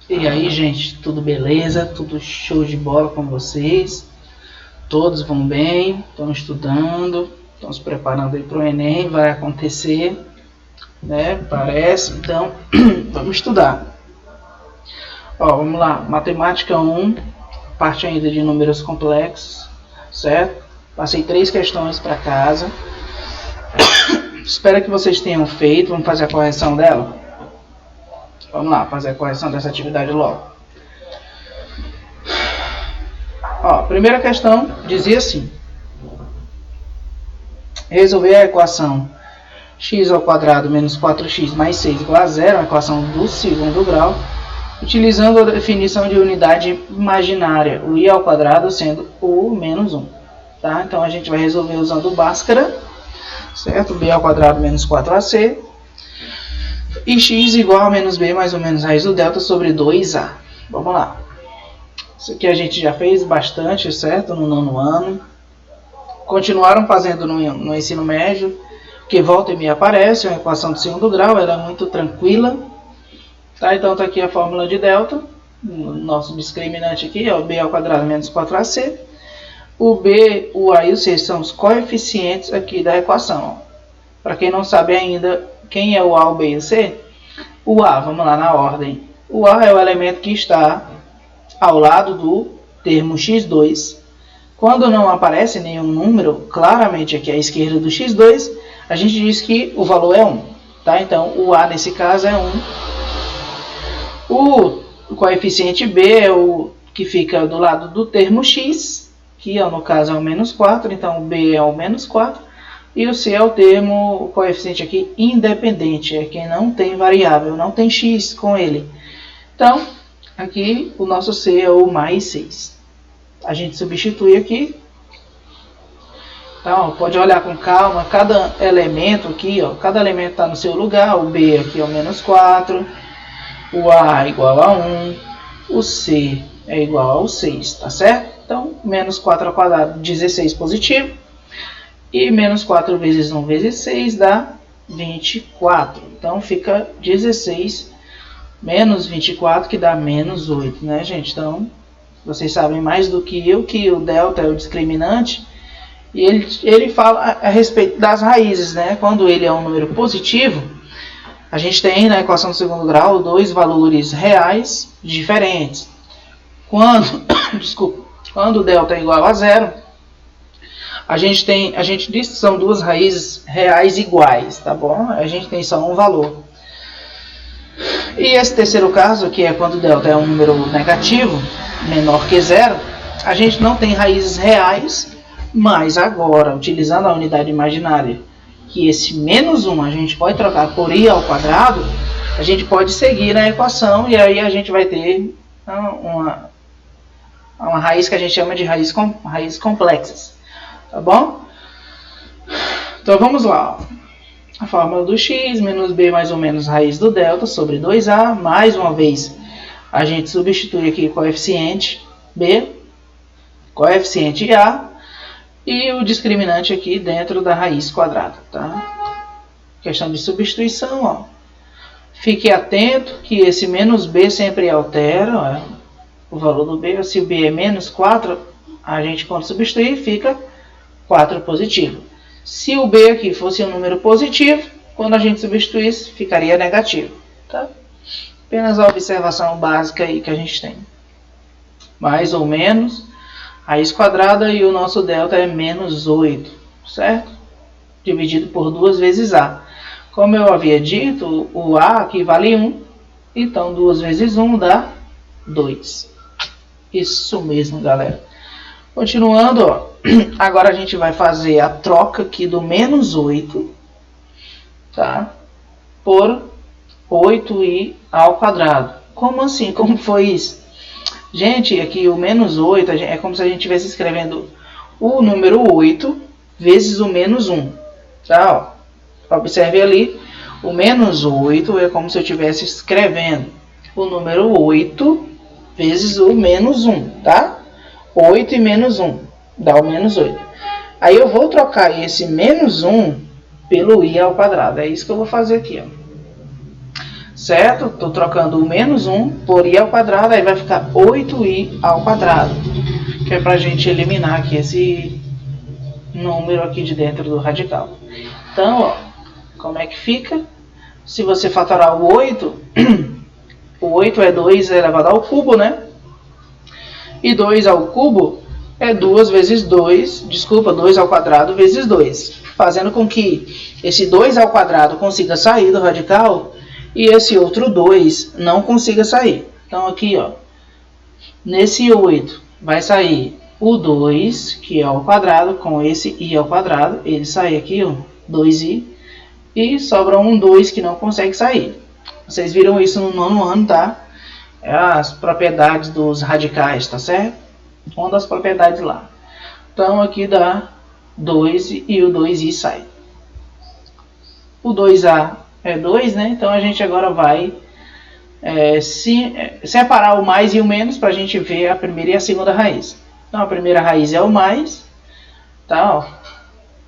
E aí, gente, tudo beleza? Tudo show de bola com vocês? Todos vão bem? Estão estudando? Estão se preparando aí para o Enem? Vai acontecer, né? Parece. Então, vamos estudar. Ó, vamos lá. Matemática 1, parte ainda de números complexos, certo? Passei 3 questões para casa. Espero que vocês tenham feito. Vamos fazer a correção dela? Vamos lá, fazer a correção dessa atividade logo. Ó, primeira questão dizia assim: resolver a equação x ao quadrado menos 4x mais 6 igual a zero, a equação do segundo grau, utilizando a definição de unidade imaginária, o i ao quadrado sendo o menos 1. Tá? Então a gente vai resolver usando o Bhaskara, certo? B ao quadrado menos 4ac, e x igual a menos b mais ou menos raiz do delta sobre 2a. Vamos lá. Isso aqui a gente já fez bastante, certo? No nono ano. Continuaram fazendo no ensino médio, que volta e meia aparece, uma equação do segundo grau, ela é muito tranquila. Tá? Então está aqui a fórmula de delta, o nosso discriminante aqui, ó, b ao quadrado menos 4ac. O b, o a e o c são os coeficientes aqui da equação. Para quem não sabe ainda quem é o a, o b e o c, o a, vamos lá na ordem. O a é o elemento que está ao lado do termo x2. Quando não aparece nenhum número claramente aqui à esquerda do x2, a gente diz que o valor é 1. Tá? Então, o a nesse caso é 1. O coeficiente b é o que fica do lado do termo x, que no caso é o menos 4, então o b é o menos 4. E o c é o termo, o coeficiente aqui independente, é quem não tem variável, não tem x com ele. Então, aqui o nosso c é o mais 6. A gente substitui aqui. Então, pode olhar com calma, cada elemento aqui, ó, cada elemento está no seu lugar. O b aqui é o menos 4, o a é igual a 1, o c é igual ao 6, tá certo? Então, menos 4 ao quadrado, 16 positivo. E menos 4 vezes 1 vezes 6 dá 24. Então, fica 16 menos 24, que dá menos 8, né, gente? Então, vocês sabem mais do que eu que o delta é o discriminante. E ele fala a respeito das raízes, né? Quando ele é um número positivo, a gente tem na equação do segundo grau dois valores reais diferentes. Quando o delta é igual a zero, a gente diz que são duas raízes reais iguais, tá bom? A gente tem só um valor. E esse terceiro caso, que é quando o delta é um número negativo, menor que zero, a gente não tem raízes reais, mas agora, utilizando a unidade imaginária, que esse menos 1 a gente pode trocar por i ao quadrado, a gente pode seguir na equação e aí a gente vai ter uma raiz que a gente chama de raízes complexas. Tá bom? Então vamos lá. A fórmula do x menos b mais ou menos raiz do delta sobre 2a. Mais uma vez, a gente substitui aqui o coeficiente b, coeficiente a e o discriminante aqui dentro da raiz quadrada. Tá? Questão de substituição. Ó. Fique atento que esse menos b sempre altera ó, o valor do b. Se o b é menos 4, a gente quando substituir fica 4 positivo. Se o b aqui fosse um número positivo, quando a gente substituísse, ficaria negativo. Tá? Apenas a observação básica aí que a gente tem. Mais ou menos, raiz quadrada e o nosso delta é menos 8, certo? Dividido por 2 vezes a. Como eu havia dito, o a aqui vale 1, então 2 vezes 1 dá 2. Isso mesmo, galera. Continuando, ó, agora a gente vai fazer a troca aqui do menos 8, tá? Por 8i ao quadrado. Como assim? Como foi isso? Gente, aqui o menos 8 é como se a gente estivesse escrevendo o número 8 vezes o menos 1. Tá? Ó, observe ali, o menos 8 é como se eu estivesse escrevendo o número 8 vezes o menos 1, tá? 8 e menos 1 dá o menos 8. Aí eu vou trocar esse menos 1 pelo i ao quadrado. É isso que eu vou fazer aqui. Ó. certo? Estou trocando o menos 1 por i ao quadrado, aí vai ficar 8i ao quadrado, que é para a gente eliminar aqui esse número aqui de dentro do radical. Então, ó, como é que fica? Se você fatorar o 8, o 8 é 2 elevado ao cubo, né? E 2 ao cubo é 2 vezes 2, desculpa, 2 ao quadrado vezes 2, fazendo com que esse 2 ao quadrado consiga sair do radical e esse outro 2 não consiga sair. Então aqui, ó, nesse 8 vai sair o 2, que é ao quadrado, com esse i ao quadrado, ele sai aqui, ó, 2i, e sobra um 2 que não consegue sair. Vocês viram isso no nono ano, tá? É as propriedades dos radicais, tá certo? Uma das propriedades lá. Então aqui dá 2 e o 2i sai. O 2a é 2, né? Então a gente agora vai separar o mais e o menos para a gente ver a primeira e a segunda raiz. Então a primeira raiz é o mais, tá? Ó,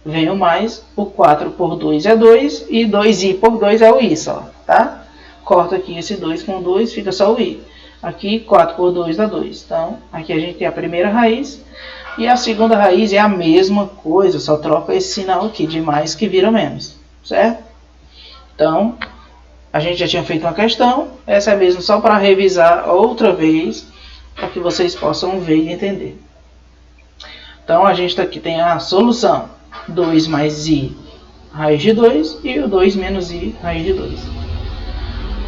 vem o mais, o 4 por 2 é 2 e 2i por 2 é o i só, tá? Corta aqui esse 2 com 2, fica só o i. Aqui 4 por 2 dá 2. Então aqui a gente tem a primeira raiz e a segunda raiz é a mesma coisa, só troca esse sinal aqui de mais que vira menos, certo? Então a gente já tinha feito uma questão, essa é mesmo só para revisar outra vez, para que vocês possam ver e entender. Então a gente aqui tem a solução, 2 mais i raiz de 2 e o 2 menos i raiz de 2.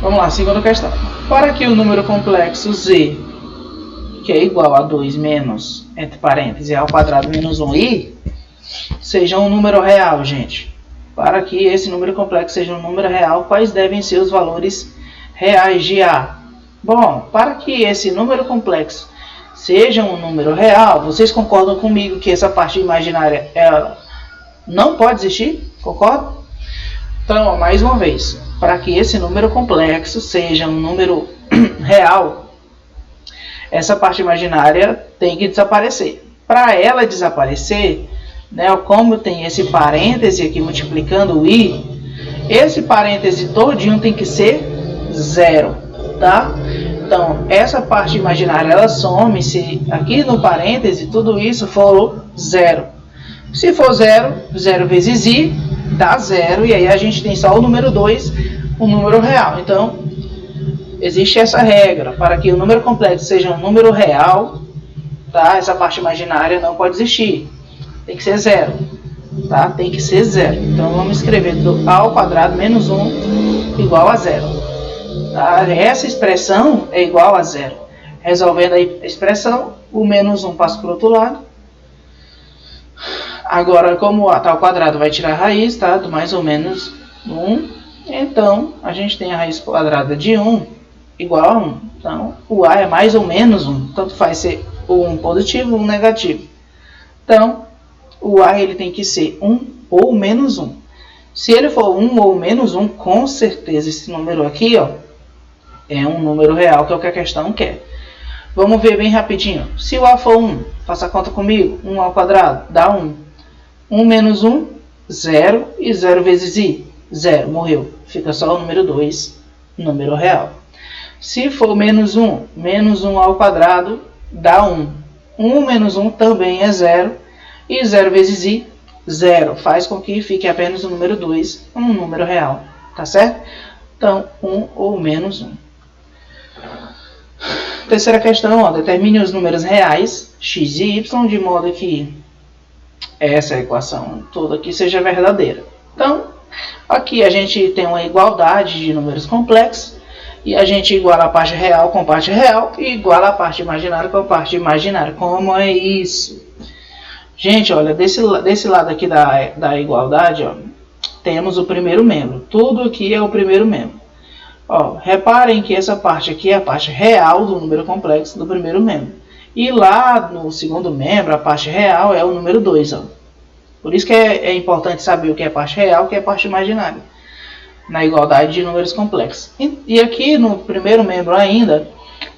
Vamos lá, segunda questão. Para que o número complexo z, que é igual a 2 menos, entre parênteses, ao quadrado menos 1i, seja um número real, gente. Para que esse número complexo seja um número real, quais devem ser os valores reais de a? Bom, para que esse número complexo seja um número real, vocês concordam comigo que essa parte imaginária ela não pode existir? Concordam? Então, ó, mais uma vez, para que esse número complexo seja um número real, essa parte imaginária tem que desaparecer. Para ela desaparecer, né, como tem esse parêntese aqui multiplicando o i, esse parêntese todinho tem que ser zero, tá? Então, essa parte imaginária ela some se aqui no parêntese tudo isso for zero. Se for zero, 0 vezes i dá zero, e aí a gente tem só o número 2, um número real. Então, existe essa regra, para que o número complexo seja um número real, tá? Essa parte imaginária não pode existir, tem que ser zero, tá? Tem que ser zero. Então, vamos escrever a ao quadrado menos 1 igual a zero. Tá? Essa expressão é igual a zero. Resolvendo a expressão, o menos 1 passa para o outro lado. Agora, como a ao quadrado vai tirar a raiz, tá? Do mais ou menos 1, então a gente tem a raiz quadrada de 1 igual a 1. Então, o a é mais ou menos 1, tanto faz ser o 1 positivo ou 1 negativo. Então, o a ele tem que ser 1 ou menos 1. Se ele for 1 ou menos 1, com certeza esse número aqui, ó, é um número real, que é o que a questão quer. Vamos ver bem rapidinho. Se o a for 1, faça a conta comigo. 1 ao quadrado dá 1. 1 menos 1, 0. E 0 vezes i, 0. Morreu. Fica só o número 2, número real. Se for menos 1 ao quadrado dá 1. 1 menos 1 também é 0. E 0 vezes i, 0. Faz com que fique apenas o número 2, um número real. Tá certo? Então, 1 ou menos 1. Terceira questão, ó, determine os números reais, x e y, de modo que essa equação toda aqui seja verdadeira. Então, aqui a gente tem uma igualdade de números complexos, e a gente iguala a parte real com parte real, e iguala a parte imaginária com parte imaginária. Como é isso? Gente, olha, desse lado aqui da igualdade, ó, temos o primeiro membro. Tudo aqui é o primeiro membro. Ó, reparem que essa parte aqui é a parte real do número complexo do primeiro membro. E lá no segundo membro, a parte real é o número 2. Ó. Por isso que é importante saber o que é parte real e o que é parte imaginária, na igualdade de números complexos. E aqui no primeiro membro ainda,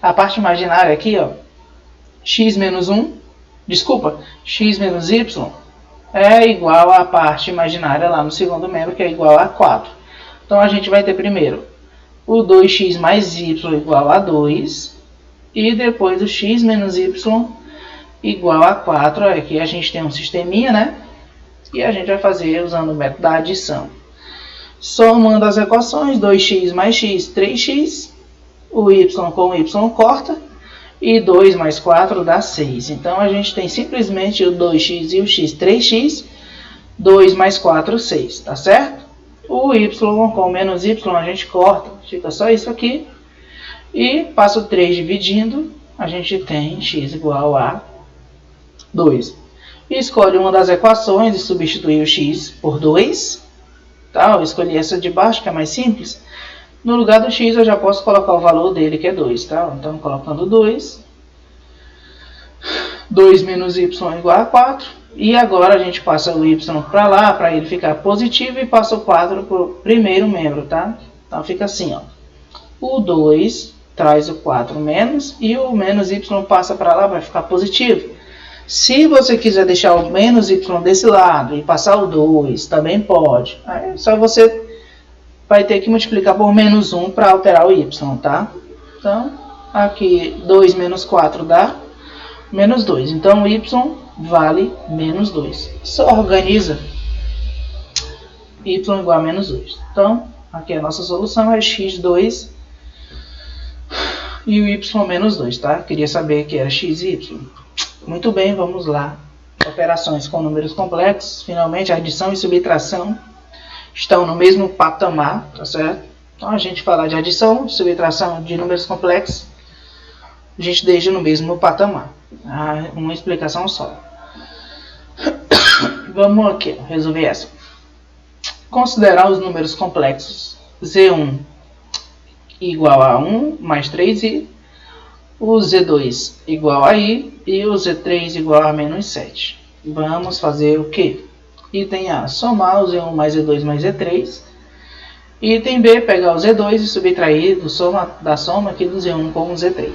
a parte imaginária aqui, ó, x menos 1, desculpa, x menos y, é igual à parte imaginária lá no segundo membro, que é igual a 4. Então a gente vai ter primeiro o 2x mais y igual a 2, e depois o x menos y igual a 4. Aqui a gente tem um sisteminha, né? E a gente vai fazer usando o método da adição. Somando as equações, 2x mais x, 3x, o y com o y corta, e 2 mais 4 dá 6. Então a gente tem simplesmente o 2x e o x, 3x, 2 mais 4, 6, tá certo? O y com menos y a gente corta, fica só isso aqui. E passa o 3 dividindo, a gente tem x igual a 2. E escolhe uma das equações e substitui o x por 2. Tá? Eu escolhi essa de baixo, que é mais simples. No lugar do x eu já posso colocar o valor dele, que é 2. Tá? Então, colocando 2. 2 menos y igual a 4. E agora a gente passa o y para lá, para ele ficar positivo, e passa o 4 para o primeiro membro. Tá? Então, fica assim. Ó. O 2 traz o 4 menos, e o menos y passa para lá, vai ficar positivo. Se você quiser deixar o menos y desse lado e passar o 2, também pode. Aí só você vai ter que multiplicar por menos 1 para alterar o y, tá? Então, aqui 2 menos 4 dá menos 2. Então, o y vale menos 2. Só organiza y igual a menos 2. Então, aqui a nossa solução é x2 e o y menos 2, tá? Queria saber que era x e y. Muito bem, vamos lá. Operações com números complexos. Finalmente, a adição e subtração estão no mesmo patamar, tá certo? Então, a gente falar de adição e subtração de números complexos, a gente deixa no mesmo patamar. Uma explicação só. Vamos aqui, resolver essa. Considerar os números complexos Z1 igual a 1 mais 3i, o Z2 igual a i e o Z3 igual a menos 7. Vamos fazer o quê? Item A, somar o Z1 mais Z2 mais Z3. Item B, pegar o Z2 e subtrair da soma aqui do Z1 com o Z3.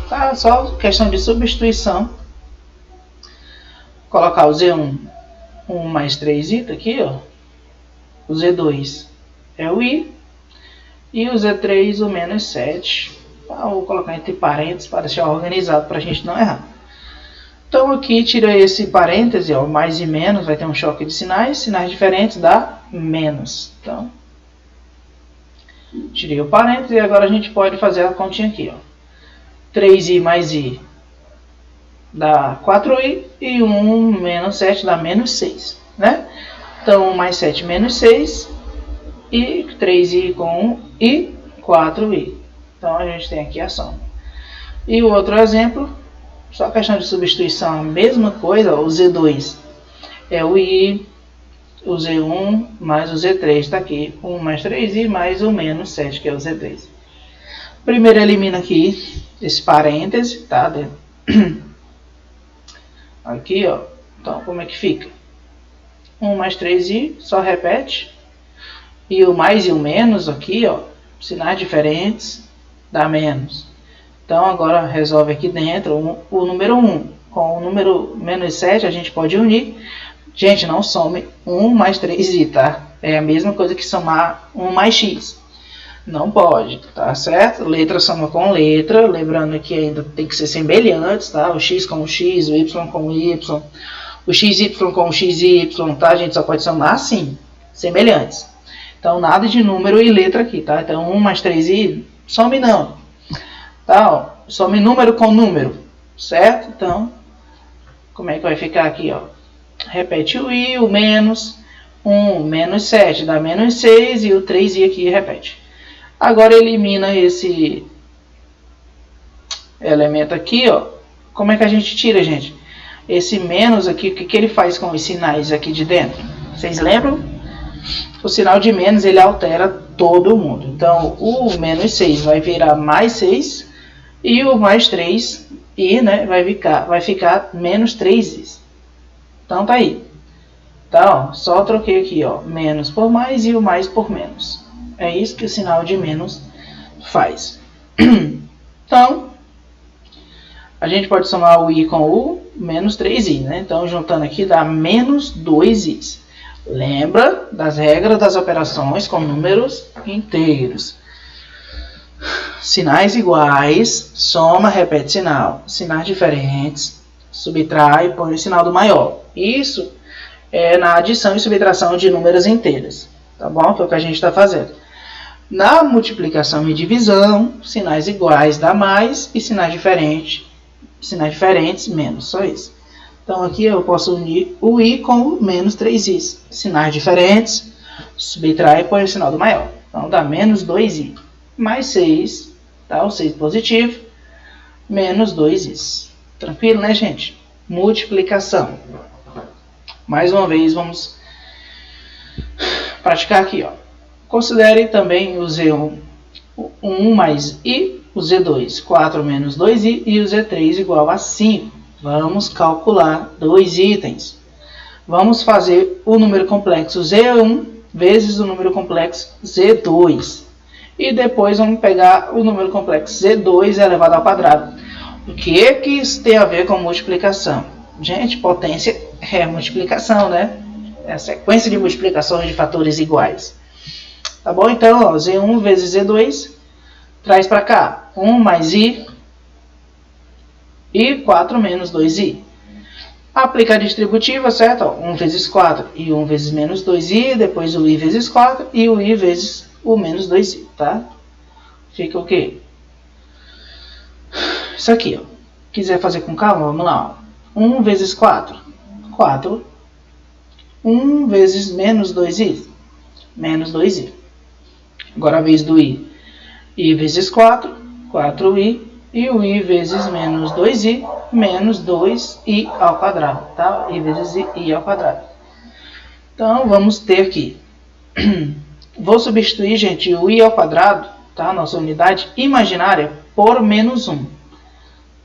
Tá? Só questão de substituição. Colocar o Z1, 1 mais 3i, tá aqui, ó. O Z2 é o i e o Z3 o menos 7. Vou colocar entre parênteses para deixar organizado para a gente não errar. Então aqui tira esse parêntese, ó, mais e menos, vai ter um choque de sinais diferentes dá menos. Então, tirei o parêntese e agora a gente pode fazer a continha aqui. Ó. 3i mais i dá 4i e 1 menos 7 dá menos 6. Né? Então 1 mais 7 menos 6 e 3i com 1 e 4i. Então, a gente tem aqui a soma. E o outro exemplo, só questão de substituição, a mesma coisa, o Z2 é o I, o Z1 mais o Z3 está aqui, 1 mais 3i mais o menos 7, que é o Z3. Primeiro elimina aqui esse parêntese, tá? Aqui, ó. Então, como é que fica? 1 mais 3i, só repete. E o mais e o menos aqui, ó, sinais diferentes, dá menos. Então, agora resolve aqui dentro o número 1 com o número menos 7, a gente pode unir. Gente, não some 1 mais 3i, tá? É a mesma coisa que somar 1 mais x. Não pode, tá certo? Letra soma com letra, lembrando que ainda tem que ser semelhantes, tá? O x com o x, o y com o y, o xy com o xy, tá? A gente só pode somar assim, semelhantes. Então, nada de número e letra aqui, tá? Então, 1 mais 3i, some não. Tá, ó, some número com número, certo? Então, como é que vai ficar aqui, ó? Repete o i, o menos, 1 menos 7 dá menos 6 e o 3i aqui repete. Agora, elimina esse elemento aqui, ó. Como é que a gente tira, gente? Esse menos aqui, o que ele faz com os sinais aqui de dentro? Vocês lembram? O sinal de menos, ele altera todo mundo. Então, o menos 6 vai virar mais 6 e o mais 3 i, né, vai ficar menos 3i. Então, tá aí. Então, só troquei aqui, ó, menos por mais e o mais por menos. É isso que o sinal de menos faz. Então, a gente pode somar o i com o menos 3i, né? Então, juntando aqui dá menos 2i. Lembra das regras das operações com números inteiros. sinais iguais, soma, repete sinal. Sinais diferentes, subtrai e põe o sinal do maior. Isso é na adição e subtração de números inteiros, tá bom? Que é o que a gente está fazendo. Na multiplicação e divisão, sinais iguais dá mais e sinais diferentes menos, só isso. Então aqui eu posso unir o i com o menos 3i. Sinais diferentes, subtrai e põe o sinal do maior. Então dá menos 2i. Mais 6, tá? O 6 positivo, menos 2i. Tranquilo, né, gente? Multiplicação. Mais uma vez, vamos praticar aqui, ó. Considere também o Z1, 1 mais i, o Z2, 4 menos 2i e o Z3 igual a 5. Vamos calcular dois itens. Vamos fazer o número complexo Z1 vezes o número complexo Z2. E depois vamos pegar o número complexo Z2 elevado ao quadrado. O que isso tem a ver com multiplicação? Gente, potência é multiplicação, né? É a sequência de multiplicações de fatores iguais. Tá bom? Então, ó, Z1 vezes Z2 traz para cá 1 mais i e 4 menos 2i. Aplica a distributiva, certo? Ó, 1 vezes 4 e 1 vezes menos 2i, depois o i vezes 4 e o i vezes o menos 2i, tá? Fica o quê? Isso aqui, ó. Quiser fazer com calma, vamos lá. Ó. 1 vezes 4, 4. 1 vezes menos 2i, menos 2i. Agora a vez do i. I vezes 4, 4i. E o i vezes menos 2i, menos 2i ao quadrado, tá? I vezes i ao quadrado. Então, vamos ter aqui. Vou substituir, gente, o i ao quadrado, tá? Nossa unidade imaginária, por menos 1.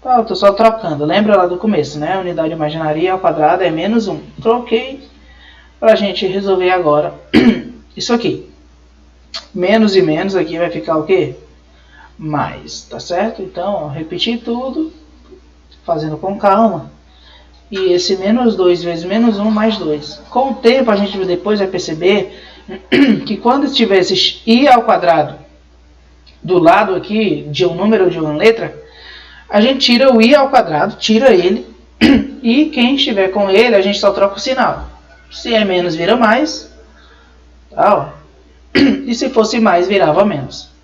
Tá, eu estou só trocando. Lembra lá do começo, né? A unidade imaginária ao quadrado é menos 1. Troquei para a gente resolver agora isso aqui. Menos e menos aqui vai ficar o quê? Mais, tá certo? Então, ó, repetir tudo, fazendo com calma. E esse menos 2 vezes menos 1 mais 2. Com o tempo, a gente depois vai perceber que quando tiver esse i ao quadrado do lado aqui, de um número ou de uma letra, a gente tira o i ao quadrado, tira ele, e quem estiver com ele, a gente só troca o sinal. Se é menos, vira mais. Tá, ó. E se fosse mais, virava menos.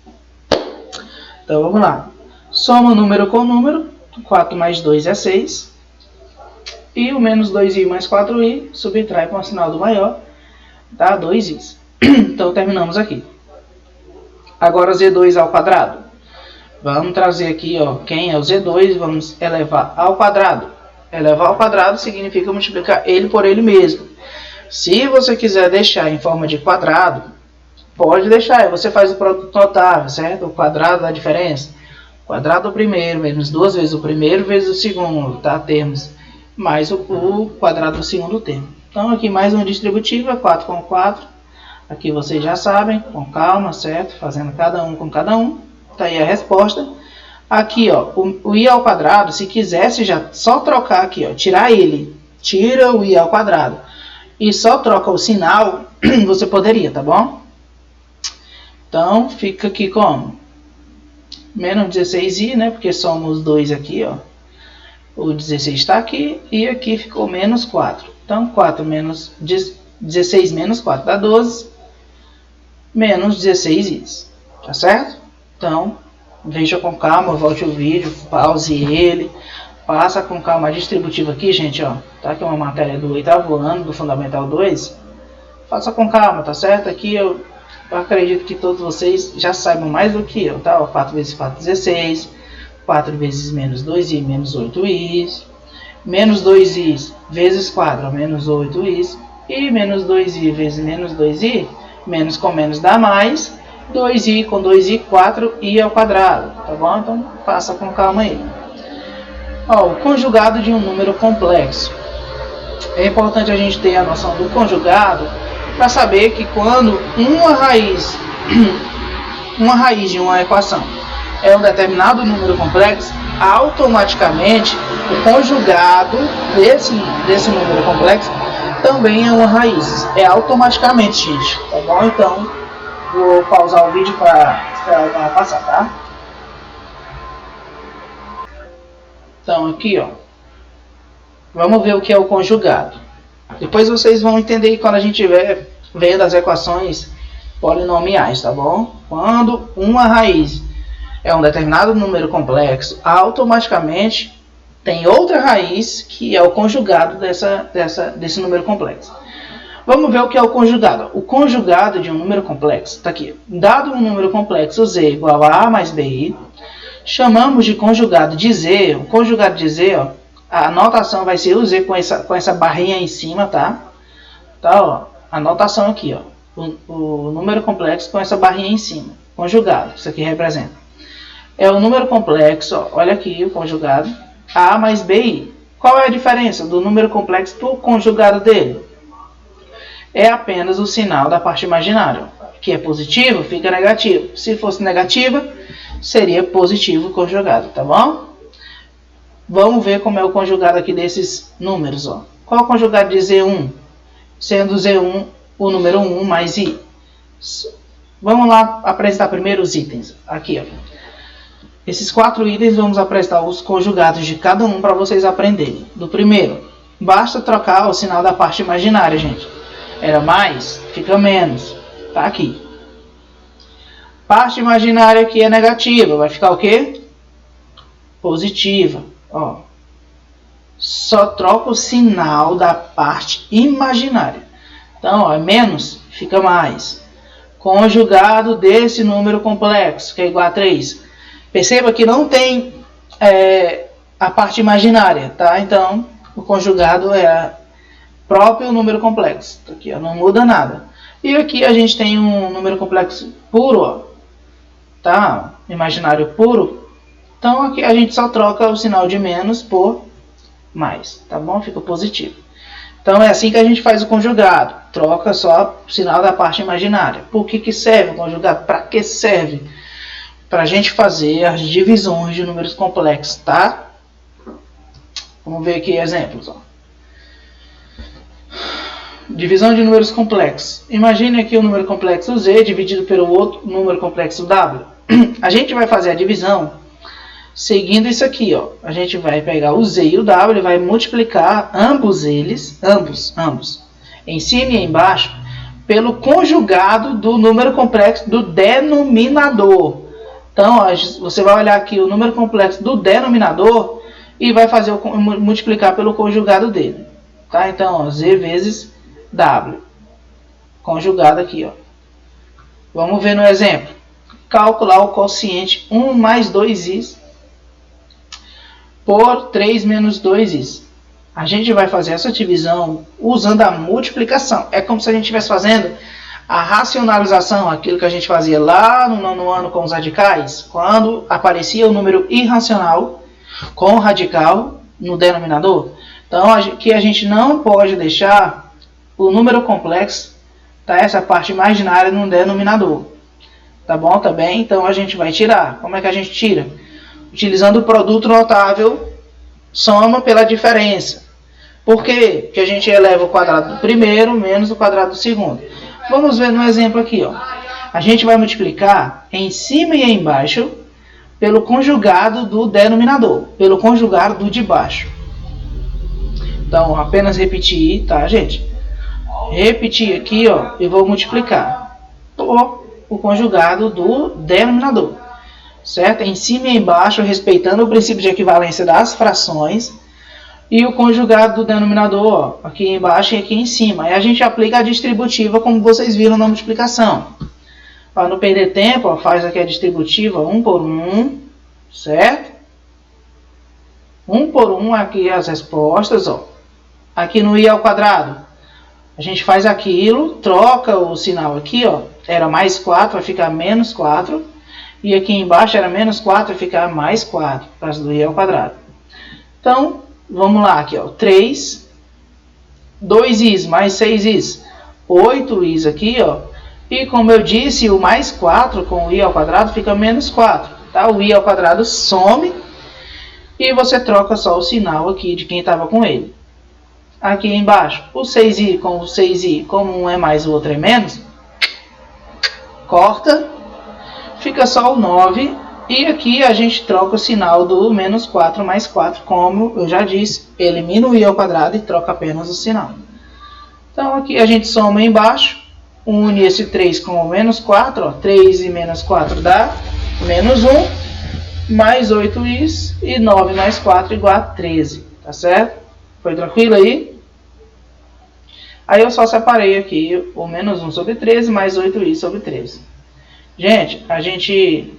Então, vamos lá. Soma número com número. 4 mais 2 é 6. E o menos 2i mais 4i subtrai com o sinal do maior. Dá 2i. Então, terminamos aqui. Agora, Z2 ao quadrado. Vamos trazer aqui, ó, quem é o Z2, vamos elevar ao quadrado. Elevar ao quadrado significa multiplicar ele por ele mesmo. Se você quiser deixar em forma de quadrado, pode deixar, você faz o produto notável, certo? O quadrado da diferença. O quadrado do primeiro, menos 2 vezes o primeiro, vezes o segundo, tá? Termos, mais o quadrado do segundo termo. Então, aqui mais uma distributiva, 4 com 4. Aqui vocês já sabem, com calma, certo? Fazendo cada um com cada um. Tá aí a resposta. Aqui, ó, o i ao quadrado, se quisesse já só trocar aqui, ó, tirar ele. Tira o i ao quadrado. E só troca o sinal, você poderia, tá bom? Então, fica aqui como? Menos 16i, né? Porque somos 2 aqui, ó. O 16 está aqui e aqui ficou menos 4. Então, 4 menos 16 menos 4 dá 12. Menos 16i. Tá certo? Então, veja com calma, volte o vídeo, pause ele. Passa com calma a distributiva aqui, gente, ó. Tá? Que é uma matéria do 8º ano, do Fundamental 2. Faça com calma, tá certo? Aqui eu acredito que todos vocês já saibam mais do que eu, tá? 4 vezes 4, 16. 4 vezes menos 2i, menos 8i. Menos 2i vezes 4, menos 8i. E menos 2i vezes menos 2i, menos com menos dá mais. 2i com 2i, 4i ao quadrado, tá bom? Então, passa com calma aí. Ó, o conjugado de um número complexo. É importante a gente ter a noção do conjugado para saber que quando uma raiz de uma equação é um determinado número complexo, automaticamente o conjugado desse número complexo também é uma raiz. É automaticamente, gente. Tá bom? Então, vou pausar o vídeo para esperar ela passar, tá? Então aqui, ó, vamos ver o que é o conjugado. Depois vocês vão entender quando a gente estiver vendo as equações polinomiais, tá bom? Quando uma raiz é um determinado número complexo, automaticamente tem outra raiz que é o conjugado desse número complexo. Vamos ver o que é o conjugado. O conjugado de um número complexo está aqui. Dado um número complexo z igual a mais bi, chamamos de conjugado de z. O conjugado de z, ó, a notação vai ser o z com essa barrinha em cima, tá? Tá, ó, a notação aqui, ó. O número complexo com essa barrinha em cima. Conjugado, isso aqui representa. É o número complexo, ó, olha aqui o conjugado, a mais bi. Qual é a diferença do número complexo para o conjugado dele? É apenas o sinal da parte imaginária. Que é positivo, fica negativo. Se fosse negativa, seria positivo conjugado, tá bom? Vamos ver como é o conjugado aqui desses números, ó. Qual é o conjugado de Z1? Sendo Z1 o número 1 mais I. Vamos lá apresentar primeiro os itens. Aqui, ó. Esses 4 itens vamos apresentar os conjugados de cada um para vocês aprenderem. Do primeiro, basta trocar o sinal da parte imaginária, gente. Era mais, fica menos. Tá aqui. Parte imaginária aqui é negativa. Vai ficar o quê? Positiva. Ó. Só troca o sinal da parte imaginária. Então, ó, é menos, fica mais. Conjugado desse número complexo, que é igual a 3. Perceba que não tem a parte imaginária, tá? Então, o conjugado é próprio número complexo. Aqui, ó, não muda nada. E aqui a gente tem um número complexo puro, ó, tá? Imaginário puro. Então aqui a gente só troca o sinal de menos por mais, tá bom? Fica positivo. Então é assim que a gente faz o conjugado. Troca só o sinal da parte imaginária. Por que serve o conjugado? Para que serve? Para a gente fazer as divisões de números complexos, tá? Vamos ver aqui exemplos, ó. Divisão de números complexos. Imagine aqui o número complexo z dividido pelo outro número complexo w. A gente vai fazer a divisão seguindo isso aqui, ó. A gente vai pegar o z e o w e vai multiplicar ambos eles, ambos, em cima e embaixo, pelo conjugado do número complexo do denominador. Então, ó, você vai olhar aqui o número complexo do denominador e vai fazer multiplicar pelo conjugado dele. Tá? Então, ó, z vezes w. Conjugado aqui, ó. Vamos ver no exemplo. Calcular o quociente 1 mais 2i por 3 menos 2i. A gente vai fazer essa divisão usando a multiplicação. É como se a gente estivesse fazendo a racionalização, aquilo que a gente fazia lá no nono ano com os radicais, quando aparecia o número irracional com o radical no denominador. Então, aqui a gente não pode deixar o número complexo, tá, essa parte imaginária no denominador. Tá bom? Também, então a gente vai tirar. Como é que a gente tira? Utilizando o produto notável, soma pela diferença. Por quê? Porque a gente eleva o quadrado do primeiro menos o quadrado do segundo. Vamos ver no exemplo aqui, ó. A gente vai multiplicar em cima e embaixo pelo conjugado do denominador, pelo conjugado do de baixo. Então, apenas repetir, tá, gente? Repetir aqui, ó, e vou multiplicar por o conjugado do denominador, certo? Em cima e embaixo, respeitando o princípio de equivalência das frações, e o conjugado do denominador, ó, aqui embaixo e aqui em cima. Aí a gente aplica a distributiva, como vocês viram na multiplicação. Para não perder tempo, ó, faz aqui a distributiva 1 por 1, certo? 1 por 1 aqui as respostas, ó. Aqui no i ao quadrado, a gente faz aquilo, troca o sinal aqui, ó. Era mais 4, vai ficar menos 4. E aqui embaixo era menos 4, vai ficar mais 4, por causa do i ao quadrado. Então, vamos lá, aqui, ó. 3, 2i's mais 6i's, 8i's aqui, ó. E como eu disse, o mais 4 com o i ao quadrado fica menos 4. Tá? O i ao quadrado some e você troca só o sinal aqui de quem estava com ele. Aqui embaixo, o 6i com o 6i, como um é mais o outro é menos, corta, fica só o 9 E aqui a gente troca o sinal do menos 4 mais 4, como eu já disse, elimina o i ao quadrado e troca apenas o sinal. Então aqui a gente soma embaixo, une esse 3 com o menos 4, ó, 3 e menos 4 dá menos 1, mais 8i e 9 mais 4 igual a 13, tá certo? Foi tranquilo aí? Aí eu só separei aqui o menos 1 sobre 13 mais 8i sobre 13. Gente, a gente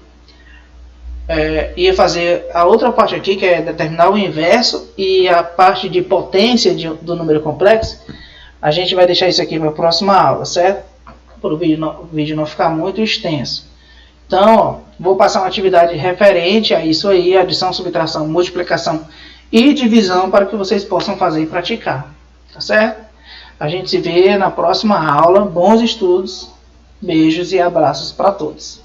ia fazer a outra parte aqui, que é determinar o inverso, e a parte de potência do número complexo, a gente vai deixar isso aqui para a próxima aula, certo? Para o vídeo não ficar muito extenso. Então, ó, vou passar uma atividade referente a isso aí, adição, subtração, multiplicação e divisão, para que vocês possam fazer e praticar, tá certo? A gente se vê na próxima aula. Bons estudos, beijos e abraços para todos.